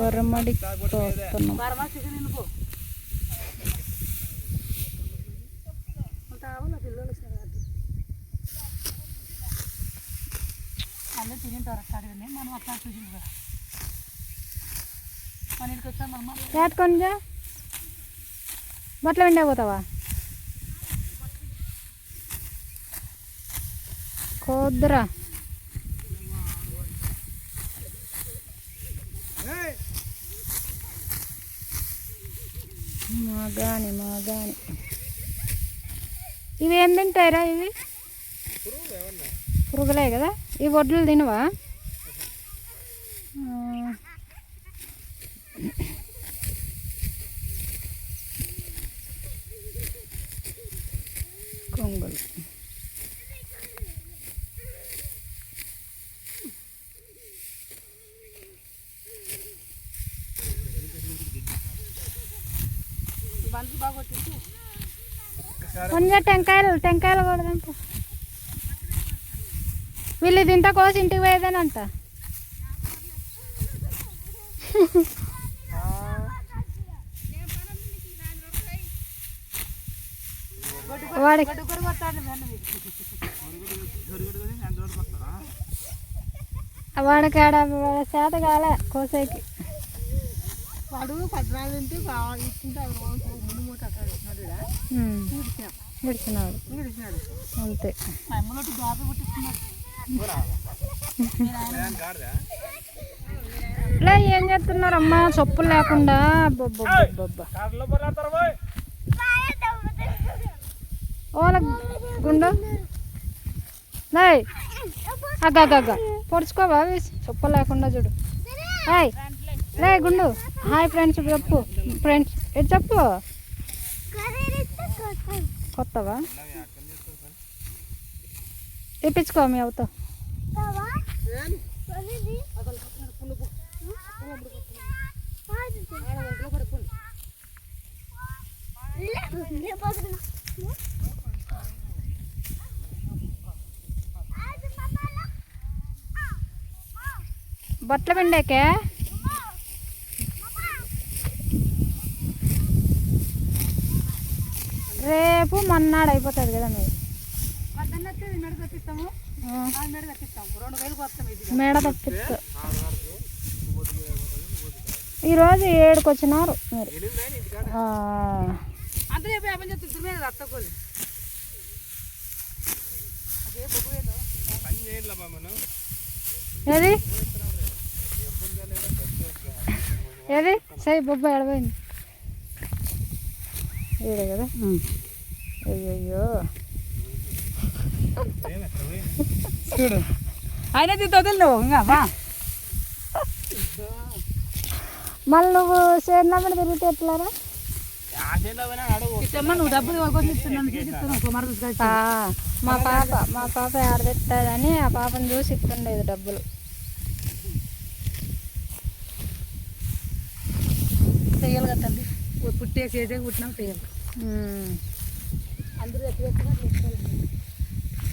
వరమడి కోస్తున్నాం. అన్నీ తింటారు అక్కడిని మనం అక్కడ చూసింది కదా మన ఇంటికి వచ్చాను మనం కొంచెం బట్టలు ఎండకపోతావా కోద్దురా మాగాని ఇవి ఏం తింటాయిరా ఇవి పురుగులే కదా ఈ వడ్లు తినవా కొంగులు కొంచెం టెంకాయలు కొడదంట వీళ్ళు ఇది ఇంత కోసి ఇంటికి పోయేదేనంట వాడికి ఆడ చేత కాల కోసేకి వాడు 14 ఇంటి విడిచినాడు అంతే ఇలా ఏం చేస్తున్నారమ్మా చొప్పులు లేకుండా ఓల గుండు అగ్గ పొడుచుకోవా చొప్పులు లేకుండా చూడు హాయ్ రే గుండు హాయ్ ఫ్రెండ్స్ చెప్పు ఫ్రెండ్స్ ఎటు చెప్పు కొత్తవా ఇప్పించుకో మీ అవుతా బట్టలు పిండాకే రేపు మన్నాడు అయిపోతుంది కదా మీరు మేడ తప్పిస్తా ఈరోజు 7కి వచ్చినారు మీరు ఏది ఏది సై బొబ్బ ఎడపోయింది ఏడే కదా అయ్యయ్యో చూడు ఆయన వదిలేవు ఇంకా మళ్ళీ నువ్వు చేరినప్పుడు తిరిగితే ఎట్లారా నువ్వు డబ్బులు మా పాప ఆడబెట్టాదని ఆ పాపను చూసి ఇస్తుండేది డబ్బులు చెయ్యాలి కదా తల్లి పుట్టేసేదే పుట్టినా చేయాలి అందరూ ఎట్లా